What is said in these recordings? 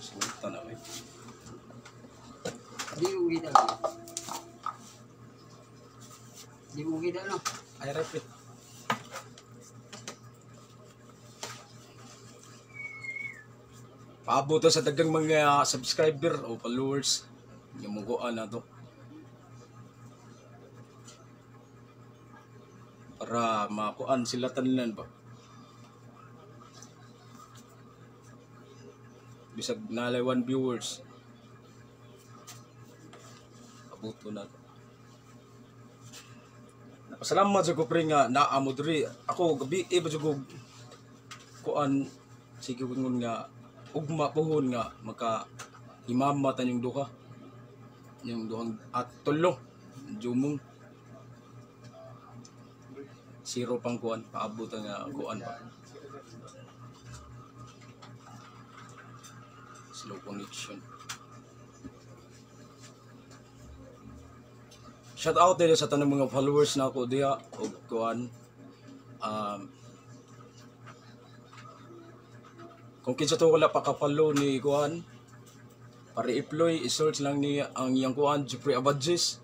Sultan na eh. Di mo kita. Di mo kita no. Ay repeat. Paabot sa dagang mga subscriber o followers. Yung muguan na to. Para makuan sila tanan ba. Bisag nalay 1 viewers. Abuto na to. Napasalamat sa ko pre nga naamo diri. Ako gabi ba jud kuan sige ngun nga ugma pohon nga maka himamatan yung duha. Yung duhang at tulo. Jumong. Zero pang kuan paabot nga kuan pa. Slow connection. Shout out din sa tanang mga followers na ako diha o kuan. Kung kinsa to wala pa ka-follow ni kuan, para i-deploy i-search lang ni ang iyang kuan Jeffrey Abadjis.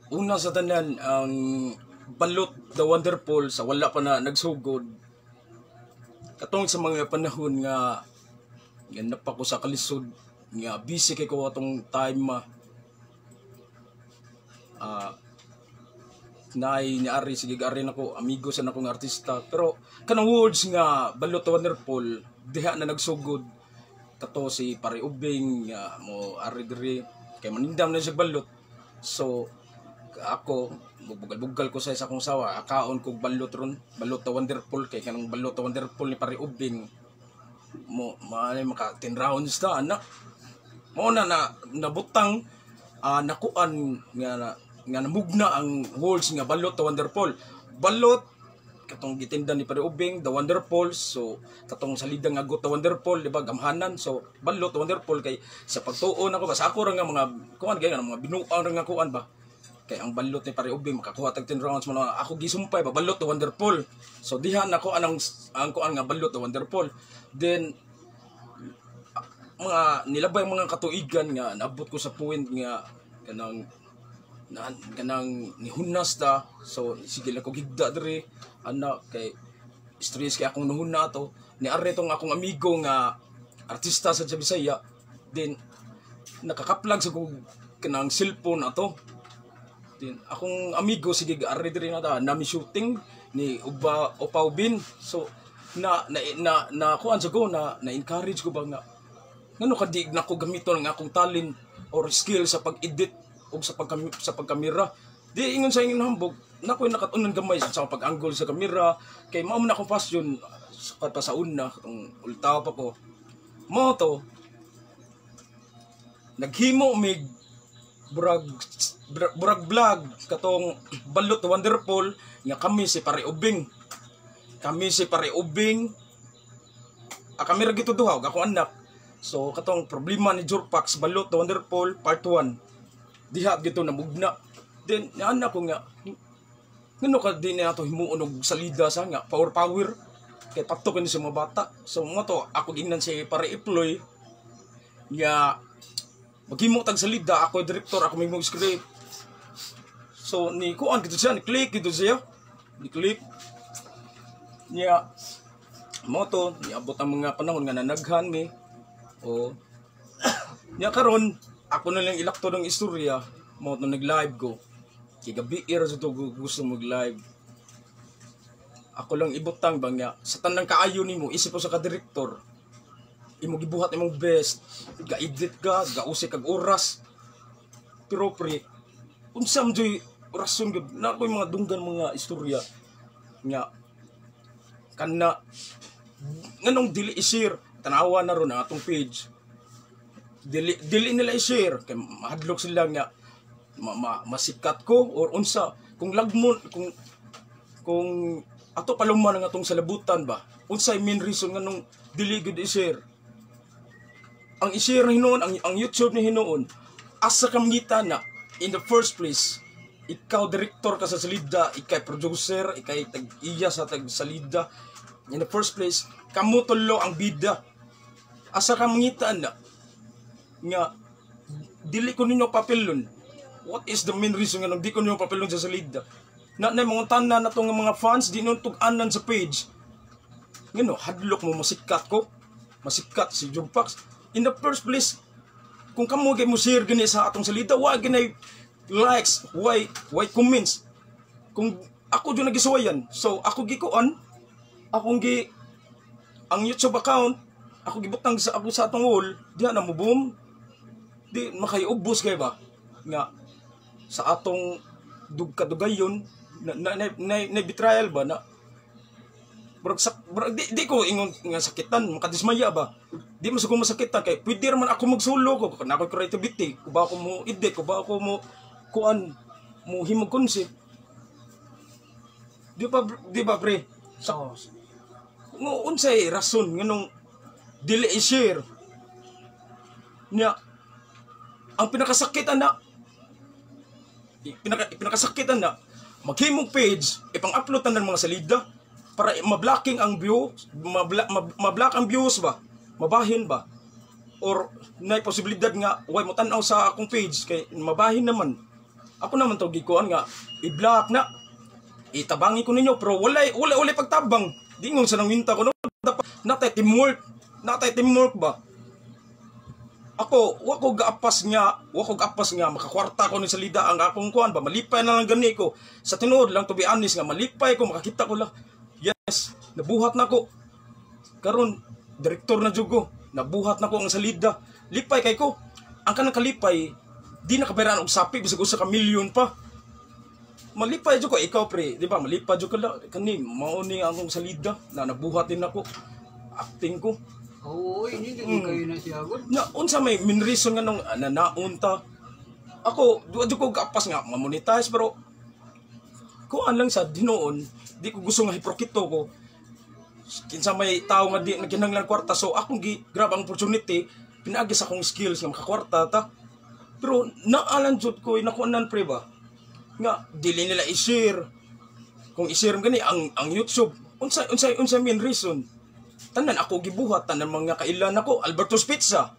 Una sa tanan ang balot the wonderful sa wala pa na nagsugod. Katong sa mga panahon nga ganap ako sa kalisod nga busy kay ko atong time naay niari sige gari nako amigo sa nakong artista pero kanang words nga balot the wonderful diha na nagsugod kato si Pare Ubing nga mo ari diri kay manindam na siya balot so ako bugal-bugal ko sa isa kong sawa akaon kog balot ron balot the wonderful kay kanang balot the wonderful ni Pare Ubing mo maanay maka 10 rounds ta anak mo na nabutang nakuan nga namugna ang words nga balot the wonderful balot katong gitinda ni Pare Ubing the wonderful so katong salida nga got the wonderful di ba gamhanan so balot the wonderful kay sa pagtuon ako basta ako ra nga mga kuan kay nga mga binuang ra nga kuan ba kay ang balot ni Pare Ubing makakuha tag 10 rounds mo na ako gisumpay ba balot the wonderful so diha nako ang kuan nga balot the wonderful then mga nilabay mga katuigan nga naabot ko sa point nga kanang nihunas ta so sige lang ko gigda diri anak kay stress kay akong nuhuna to ni are tong akong amigo nga artista sa Bisaya then nakakaplag sa kog kanang cellphone ato then akong amigo sige are diri na ta nami shooting ni Upaw Bin so na kuan sa ko na encourage ko ba nga ngano kadig nako gamiton nga akong talent or skill sa pag-edit o sa pagkamera di ingon sa ingong hambog nakoy nakatunan gamay sa pag-angle sa kamera kay mao man akong passion pa sa una katong ultaw pa ko mo to naghimo mig burag vlog katong balot the wonderful nga kami si Pare Ubing kami kamera gito duha ako anak so katong problema ni Jorpax balot the wonderful part 1 diha gito namugna then anak ko nga ngano ka din na ato himuon og salida sa nga power kay patok ni sa mga bata so mo to ako gingnan si Pare Iploy nga maghimo tag salida ako director ako may script so ni kuan gito siya ni click niya mo to niabot ang mga panahon nga nanaghan mi o niya karon ako na lang ilakto ng istorya mo to nag-live ko kay gabi era sa to gusto mag-live ako lang ibutang ba nga sa tanang kaayo nimo isip ko sa ka-director imo gibuhat imong best ga-edit ka ga-usik kag oras pero pre unsam joy rason gud na ko mga dunggan mga istorya nga kana nganong dili i-share tanawa na ron ang atong page dili nila i-share kay mahadlok sila nga masikat ko or unsa kung lagmon kung ato paluman nga atong salabutan ba unsay main reason nga nung dili gud i-share ang i-share na hinuon ang YouTube ni hinuon asa kamngita na in the first place ikaw direktor ka sa salida, ikay producer, ikay tag-iya sa tag-salida. In the first place, kamo tulo ang bida. Asa ka mangitaan na nga dili ko ninyo papelon. What is the main reason nga di ko ninyo papelon sa salida? Na mga tanan na tong mga fans di nung tug-anan sa page. Ngano, hadlok mo masikat ko. Masikat si Jumfax. In the first place, kung kamo gay mo share gani sa atong salida, wa gani likes, why comments. Kung ako jud nagisuwayan, so ako gikuan, akong ang YouTube account, ako gibutang sa ako sa atong wall, diha na mo boom. Di makaiubos kay ba nga sa atong kadugayon na betrayal ba na di ko ingon nga sakitan, makadismaya ba? Di mo siguro masakitan kay pwede man ako magsulo ko na ako creativity, ko ba ako mo ide, ko ba ako mo kuan mo himog concept. Di ba pre? Sa unsay rason nganong dili i-share niya ang pinakasakitan na maghimog page ipang-upload ng mga salida para ma-blocking ang view, ma-block ang views ba? Mabahin ba? Or na posibilidad nga way mo tan-aw sa akong page kay mabahin naman. Ako naman to gikuan nga i-block na. Itabangi ko ninyo pero wala pagtabang. Dingon sa nang winta ko no. Natay teamwork ba? Wako gaapas nga makakwarta ko ni salida ang akong kuan ba malipay na lang gani ko. Sa tinuod lang to be honest nga malipay ko makakita ko lang. Yes, nabuhat na ko. Karon direktor na jugo, nabuhat na ko ang salida. Lipay kay ko. Ang kanang kalipay, di nakabayaran og sapi bisag usa ka milyon pa. Malipay jud ko ikaw pre, di ba? Malipay jud ka kani mao ni akong salida na nabuhat din ako. Acting ko. Oo, hindi kayo na siya agad. Na unsa may main reason nga nung nanaunta. Ako, duwa jud ko gapas nga ma-monetize pero kuan lang sa dinoon, di ko gusto nga hiprokito ko. Kinsa may tao nga di naginanglan kwarta so akong grab ang opportunity pinaagi sa akong skills nga makakwarta ta. Pero naalan jud ko nakuanan pre ba nga dili nila i-share. Kung i-share gani ang YouTube, unsa main reason? Tanan ako gibuhat, tanan mga kailan ako, Alberto's Pizza.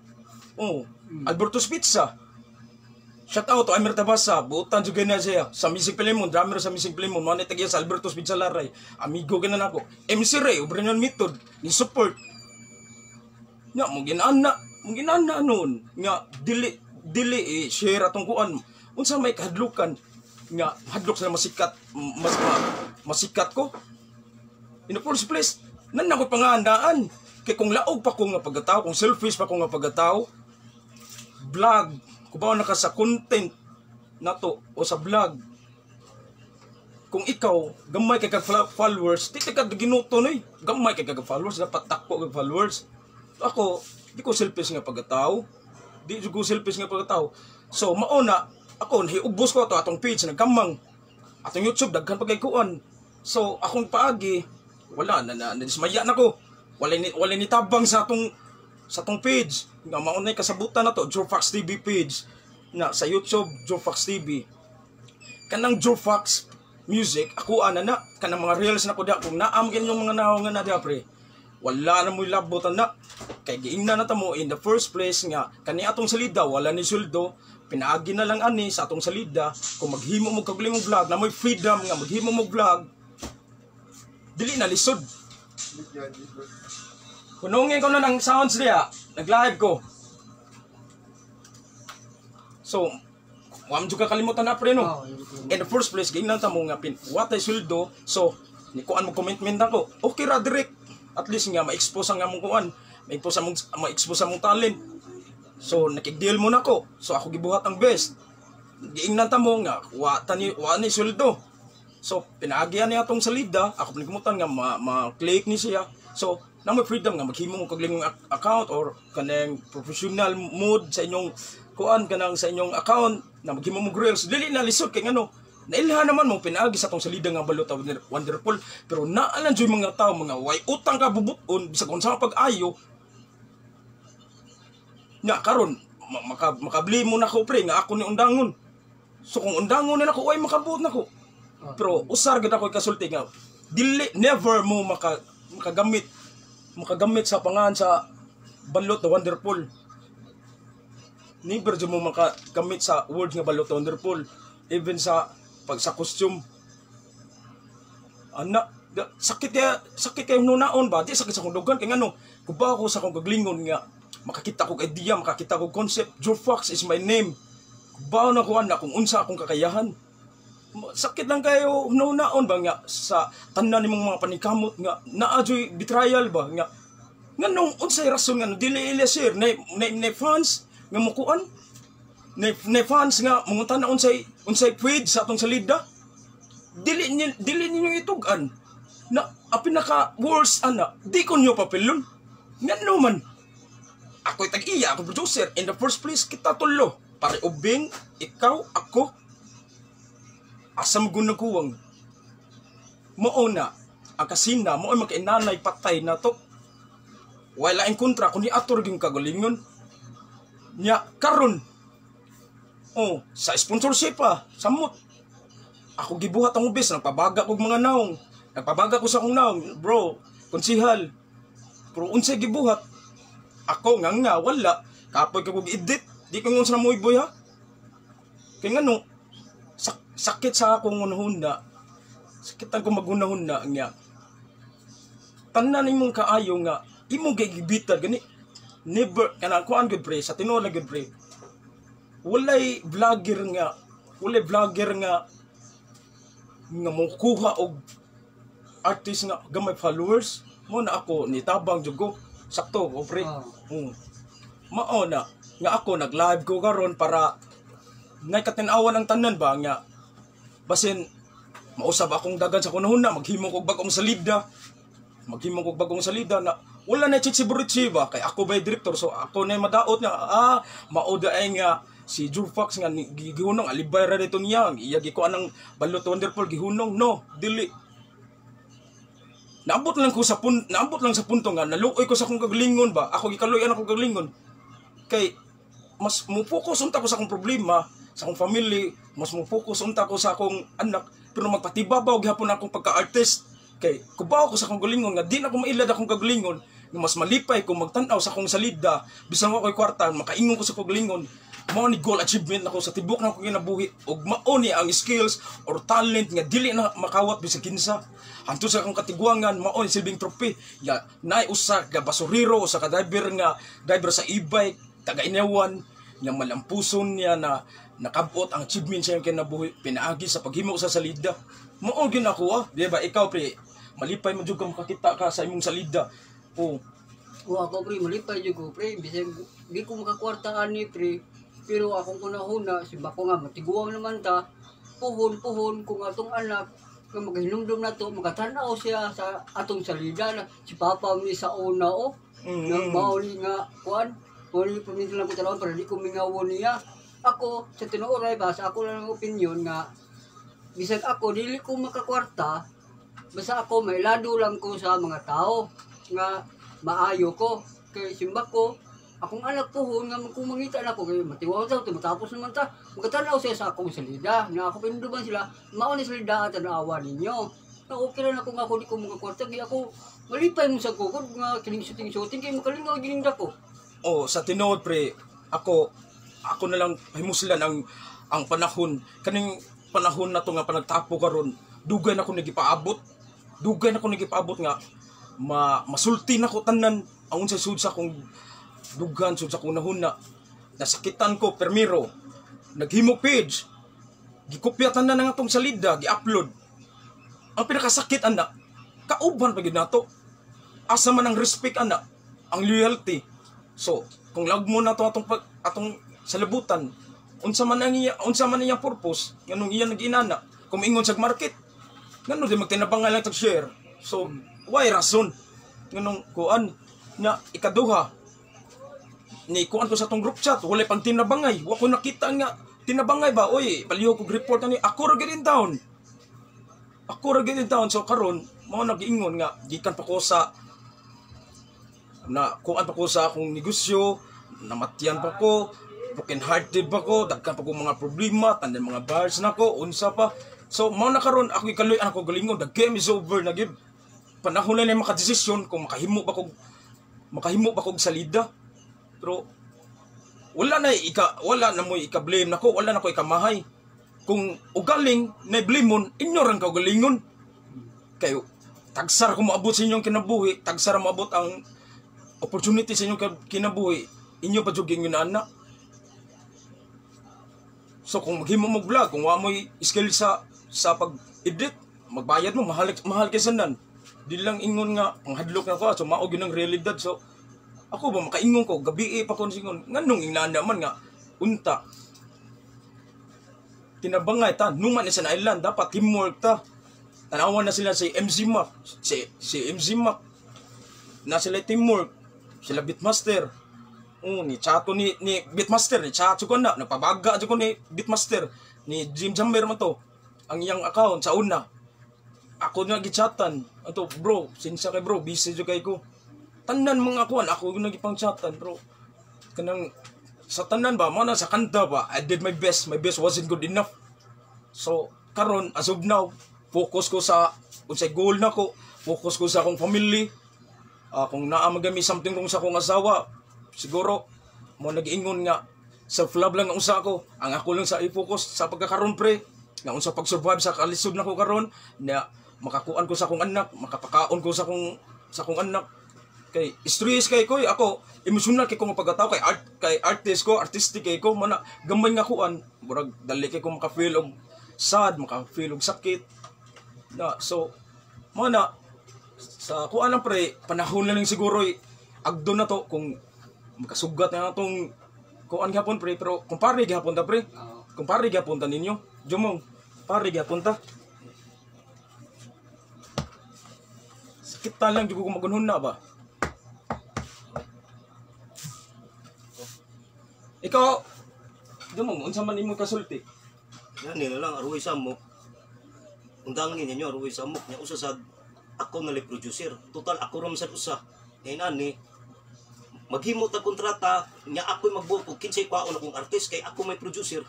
Oh, Alberto's Pizza. Shout out to Amir Tabasa, buutan jud na siya sa Music Pilimon, drummer sa Music Pilimon, man tagya sa Alberto's Pizza Laray. Amigo ganan ako. MC Ray, Obrenon Method, ni support. Nga mo ginana noon nga dili share atong kuan. Unsa may kahadlukan nga hadlok sa masikat ko. In the first place, nan ako pangaandaan kay kung laog pa ko nga pagkatao, kung selfish pa ko nga pagkatao, vlog kubaw na ka sa content nato o sa vlog. Kung ikaw gamay kay kag followers, di ka ginuto noy. Gamay kay kag followers, dapat takpo kag followers. Ako, di ko selfish nga pagkatao. Di ko selfish nga pagkatao. So mauna ako hiubos ko ato atong page nagkamang. Atong YouTube daghan pa kay kuan. So akong paagi wala na dismaya na ko. Wala ni tabang sa atong page. Nga maunay kasabutan na to, Jumfax TV page na sa YouTube, Jumfax TV. Kanang Jumfax music, ako na kanang mga reels na ko da kung naam yung mga naong nga na da pre. Wala na mo labotan na. Kay giingna na ta mo in the first place nga kani atong salida wala ni suldo, pinaagi na lang ani sa atong salida kung maghimo mo kag mong vlog na may freedom nga maghimo mo vlog. Dili na lisod. Kunungin ko na ng sounds niya. Nag-live ko. So, wam juga kalimutan na pre no. In the first place, gingnan ta mo nga what ay suldo. So, ni kuan mo commitment ako. Okay ra direct. At least nga ma-expose ang among kuan. Ma-expose among talent. So, nakig-deal mo na ko. So, ako gibuhat ang best. Giingnan ta mo nga wa ni suldo. So, pinaagyan niya atong salida. Ako pinagmutan nga ma-click ni siya. So, na may freedom nga maghimo mo kag lingong account or kanang professional mode sa inyong kuan kanang sa inyong account na maghimo mo reels dili na lisod kay ngano nailhan naman mo pinaagi sa tong salida nga balota wonderful pero naalan joy mga tao mga way utang ka bubuton bisag unsa pag-ayo nya karon makabli mo na ko pre nga ako ni undangon So kung undangon na ako, ay makabuot na ko. Pero usar gid ako kasulti nga dili never mo makagamit sa pangan sa balot na wonderful. Never jud mo makagamit sa word nga balot na wonderful. Even sa costume. Ana, sakit kay nunaon ba? Di sakit sa kong dugan kay ngano. Kuba ako sa kong gaglingon nga makakita ko idea, makakita ko concept. Joe Fox is my name. Kuba na ko ana kung unsa akong kakayahan. Sakit lang kayo nunaon ba nga sa tanan nimong mga panikamot nga naajoy betrayal ba nga nganong unsay rason nga dili ila sir na fans nga mukuan na fans nga mungutan na unsay pwede sa atong salida dili ninyo itugan na apin naka worst ana di ko nyo papelon ngano man ako tag-iya ako producer in the first place kita tulo pare ubing ikaw ako asam gunaguwang mao na ang kasina mao ay magkainanay patay na to wala ang kontra kundi ator ging kagalingon nya karon sa sponsorship pa samot ako gibuhat ang ubis nagpabaga kog mga naong nagpabaga ko sa akong naong bro konsihal pero unsay gibuhat ako nga wala kapoy kog edit di ko ngon sa moy boy ha kay ngano sakit sa akong unahunda sakit ako magunahunda nga tanan nimong kaayo nga imong gigibitan gani never kana kuan gud pre sa tinuod gud pre walay vlogger nga mokuha og artist nga gamay followers mo na ako nitabang jud ko sakto o pre mao na nga ako nag live ko karon para nay katinawan ang tanan ba nga basin mausab akong dagan sa kunahon na maghimo kog bagong salida na wala na chichiburitsi ba kay ako ba director so ako na madaot nga mauda ay nga si Joe Fox nga gihunong alibay ra dito niya iya giko anang balot wonderful gihunong no dili naabot lang sa punto nga naluoy ko sa akong kagalingon ba ako gikaloy ako kagalingon kay mas mo focus unta ko sa akong problema sa akong family, mas mo focus unta ko sa akong anak, pero magpatibabaw gihapon akong pagka-artist. Kay kubaw ko sa akong galingon nga di na ko mailad akong kagalingon, nga mas malipay kung magtan-aw sa akong salida, bisan ako ko'y kwarta, makaingon ko sa akong galingon. Mao ni goal achievement ako sa tibok na akong kinabuhi ug mao ni ang skills or talent nga dili na makawat bisag kinsa. Hantud sa akong katiguangan mao ni silbing trophy. Ya naay usa ka basurero sa ka driver sa e-bike, taga-Inewan, nga malampuson niya na nakabot ang achievement siya kinabuhi pinaagi sa paghimo sa salida. Mao gyud ako di ba ikaw pre malipay mo jud ka makakita ka sa imong salida. Ako pre malipay jud ko pre bisag di ko makakwarta ani pre pero akong kunahuna si bako nga matiguang naman ta puhon kung atong anak nga maghinumdum na to makatanaw siya sa atong salida na si papa mi sa una nang mauli nga kuan wali pamilya lang ko talaw para di ko mingawon niya. Ako, sa tinuoray ba, sa ako lang ang opinion nga, bisag ako, dili ko makakwarta, basta ako, may lado lang ko sa mga tao, nga maayo ko. Kaya simba ko, akong anak po, nga kung mangita na ko, kaya matiwaw sa matapos naman ta, magkatanaw siya sa akong salida, nga ako pinunduban sila, maon ni salida at naawa ninyo. Na okay lang ako nga ako, di ko makakwarta, kaya ako, malipay mo sa kukod, nga kining shooting, kaya makalingaw gininda ko. Sa tinuod pre, ako na lang himuslan ang panahon kaning panahon na to nga panagtapo karon dugay na ko nagipaabot nga masulti na ko tanan ang unsay sud sa akong dugan sud sa kunahon na nasakitan ko permiro naghimo page gikopya tanan nga atong salida gi-upload ang pinakasakit ana kauban pa gyud nato asa man ang respect ana ang loyalty so kung lagmo na to atong sa labutan unsa man niya purpose nganong iya nag-inana kung ingon sa market ngano di magtinabang lang tag share so why rason nganong kuan na ikaduha ni kuan ko sa tong group chat wala pang tinabangay wa ko nakita nga tinabangay ba oy paliho ko report ani ako ra gid down so karon mao nag-ingon nga gikan pa ko sa na kuan pa ko sa akong negosyo namatyan pa ko broken hearted ba ko, dagkan pa ko mga problema, tandan mga bars na ko, unsa pa. So mao na karon ako ikaloy ako galingon, the game is over na gyud. Panahon na makadesisyon kung makahimo ba kog salida. Pero wala na mo ika-blame nako, wala na ko ikamahay. Kung ugaling na blimon, ignorant ka galingon. Kayo tagsar ko maabot sa inyong kinabuhi, tagsar maabot ang opportunity sa inyong kinabuhi, inyo pa juging yun na anak. So kung maghimo mo vlog, kung wa mo'y skill sa pag-edit, magbayad mo, mahal kaysanan. Di lang ingon nga, ang hadlok na ko, so maog yun ang realidad. So ako ba, makaingon ko, gabi pa ko singon, nganong inana man nga, unta. Tinabangay ta, numan isa na island, dapat teamwork ta. Tanawan na sila si MZ Mac, si MZ Mac, na sila teamwork, sila Beatmaster. Ni chato ni Beatmaster, ni chato ko na, napabaga ko ni Beatmaster, ni Jim Jammer man to, ang iyang account sa una. Ako na gichatan, ato bro, sinsa kay bro, busy jud kay ko. Tanan mga kuan, ako yung nagipang chatan bro. Kanang sa tanan ba, mana sa kanta ba, I did my best wasn't good enough. So karon as of now, focus ko sa unsay goal na ko, focus ko sa akong family. Kung naa magami something kung sa akong asawa, siguro mo nag-ingon nga self-love lang ang usa ko. Ang ako lang sa i-focus sa pagkakaroon pre, nga unsa pag-survive sa kalisod na ko karon, na makakuan ko sa akong anak, makapakaon ko sa akong anak. Kay stress kay ko, ako emotional kay ko mapagataw kay artist ko, artistic kay ko, mana gamay nga kuan, murag dali kay ko maka-feel og sad, maka-feel og sakit. Na so mana sa kuan lang pre, panahon lang siguro agdo na to kung makasugat na atong kuan gihapon pre, pero kung pare gihapon ta pre. Kung pare gihapon ta ninyo, jumong pare gihapon ta. Sakit ta lang jud ko magunhon na ba. Ikaw, jumong unsa man imong kasulti? Yan nila lang aruy sa mo. Undangin ninyo aruy sa mo. Nya usa sad ako nga producer. Total ako ram sad usa. Kay nani maghimo ta kontrata nya ako'y magbuo og kinsay kwaon akong artist kay ako may producer.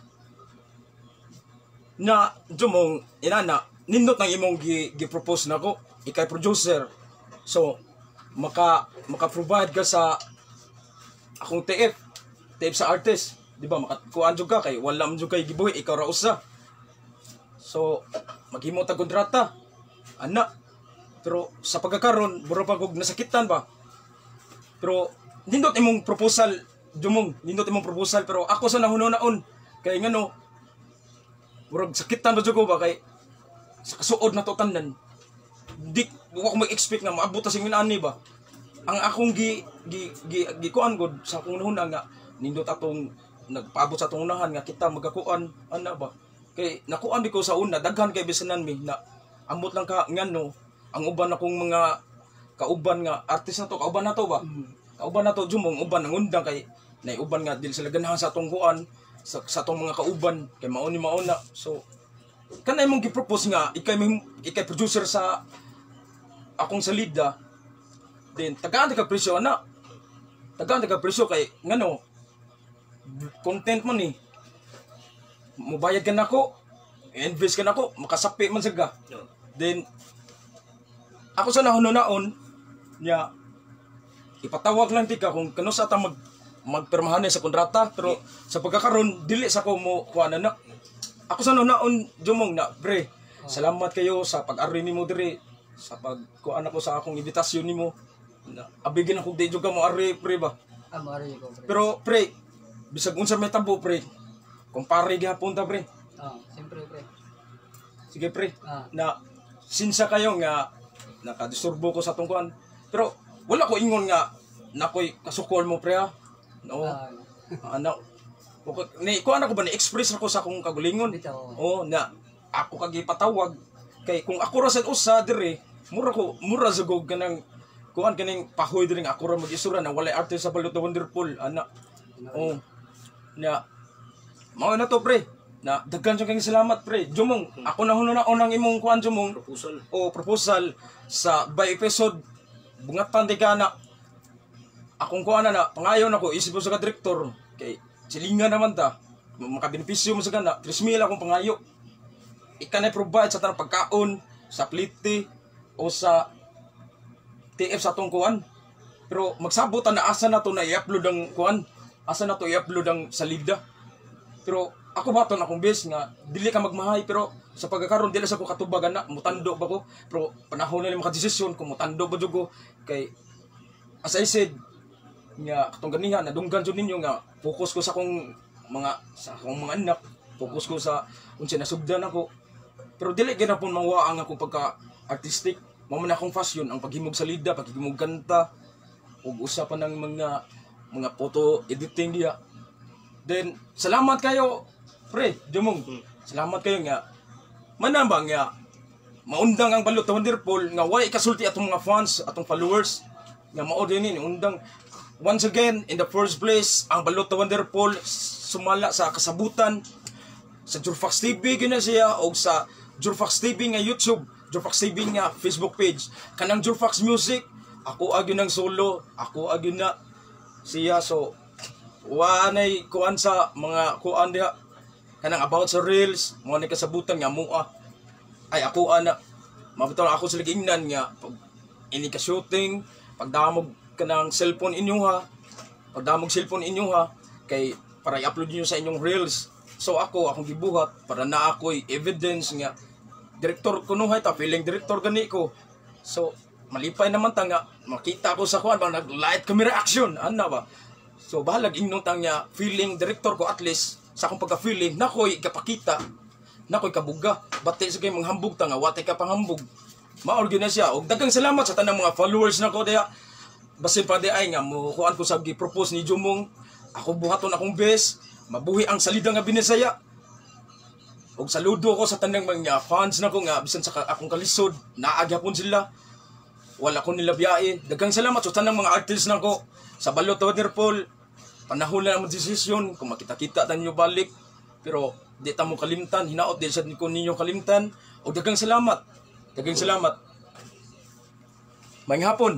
Na jumong inana nindot nang imong gi-propose nako, ikay producer. So maka-provide ka sa akong TF sa artist, di ba? Makakuan jud ka kay wala man jud kay gibuhi, ikaw ra usa. So maghimo ta kontrata ana, pero sa pagkakaron buro pa kog nasakitan ba. Pero nindot imong proposal, jumong nindot imong proposal, pero ako sa nahuno-naon kay ngano murag sakitan ba jud ko ba kay sa kasuod na to tanan. Di ko mag-expect nga maabot ta sing ani ba. Ang akong kuan gud sa akong hunang nga nindot atong nagpaabot sa atong unahan nga kita magakuan ana ba. Kay nakuan bi ko sa una, daghan kay bisanan mi na amot lang ka ngano ang uban akong mga kauban nga artist na to, kauban na to ba. Kauban na to jumong uban ang undang kay nay uban nga dili sila ganahan sa atong kuan sa atong mga kauban kay mao ni mauna. So kanay mong gi-propose nga ikay producer sa akong salida, then tagaan ka presyo ana. Tagaan ka presyo kay ngano content man ni. Mubayad ka nako, invest ka nako, makasapi man saga. Then ako sa nahuno-naon nya ipatawag lang tika kung kano sa ta magpermahan sa kontrata, pero sa pagkakaron dili sa ko mo kuan na. Ako sa nahuno-naon jumong na pre. Salamat kayo sa pag-ari nimo diri sa pagkuan ako sa akong invitasyon nimo. Abigin ako di jud ka mo ari pre ba. Mari ko pre. Pero pre, bisag unsa may tabo pre. Kung pare gihapon ta pre. Siyempre pre. Sige pre. Na sinsa kayo nga nakadisturbo ko sa tungkuan. Pero wala ko ingon nga nakoy kasukol mo pre ha. No. Ano. Ni kuan ako ba ni express ako sa akong kagulingon. Na ako kag ipatawag kay kung ako ra sad usa dire, mura zugog kanang kuan kaning pahoy diri nga ako ra mag-isura na walay artist sa Balot Wonderful ana. Na mao na to pre. Na daghan jud kay salamat pre. Jumong ako na huno na unang imong kuan jumong proposal sa by episode bungatan di kana. Akong kuan na pangayon ako isip sa direktor kay silingan naman ta, makabenepisyo mo sa kana, 3,000 akong pangayo. Ika na provide sa tanang pagkaon, sa plite, o sa TF sa atong kuan. Pero magsabot na asa na to na i-upload ang kuan, asa na to i-upload ang salida. Pero ako ba to na akong bes nga dili ka magmahay, pero sa pagkakaroon dili sa ko katubag na mutando ba ko, pero panahon na makadesisyon kung mutando ba jud ko kay as I said nga katong ganiha nadunggan jud ninyo nga focus ko sa akong mga anak, focus ko sa unsa nasugdan ako. Pero dili gyud na pud mawa ang akong pagka artistic, mao man akong fashion ang paghimog salida, paghimog kanta ug usa pa ng mga photo editing diha. Then salamat kayo pre, Jomong. Salamat kayo nga manambang nga maundang ang Balot Wonderful nga way kasulti atong mga fans, atong followers nga mao din ni undang. Once again, in the first place, ang Balot Wonderful sumala sa kasabutan sa Jurfax TV gina siya o sa Jurfax TV nga YouTube, Jurfax TV nga Facebook page. Kanang Jurfax Music, ako agin ng solo, ako agin na siya. So wanay kuan sa mga kuan diha kanang about sa reels, mo ni kasabutan nga mua ay ako ana mabitaw ako sa ligingnan nga pag ini ka shooting, pagdamog kanang cellphone inyo ha, pagdamog cellphone inyo ha kay para i-upload niyo sa inyong reels. So akong gibuhat para na ako'y evidence nga direktor kunuhay ta, feeling director gani ko. So malipay naman ta nga makita ko sa kuan ba nag-light camera action ana ba. So bahalag inyong tang nga feeling director ko, at least sa akong pagka-feeling nakoy kapakita, nakoy kabuga. Bati sa kay manghambog ta nga watay ka panghambog. Ma-organize siya. Og daghang salamat sa tanang mga followers nako diha. Basin pa di ay nga mo kuan ko sa gi-propose ni Jomong. Ako buhaton akong best, mabuhi ang salida nga Binisaya. Og saludo ko sa tanang mga fans nako nga bisan sa akong kalisod, naagyapon sila. Wala ko nila biyahe. Daghang salamat sa tanang mga artists nako sa Balot Wonderful. Panahon na ang desisyon kung makita-kita tanyo balik. Pero di ta mo kalimtan, hinaot di sa ko ninyo kalimtan. O daghang salamat. Daghang salamat. Maayong hapon.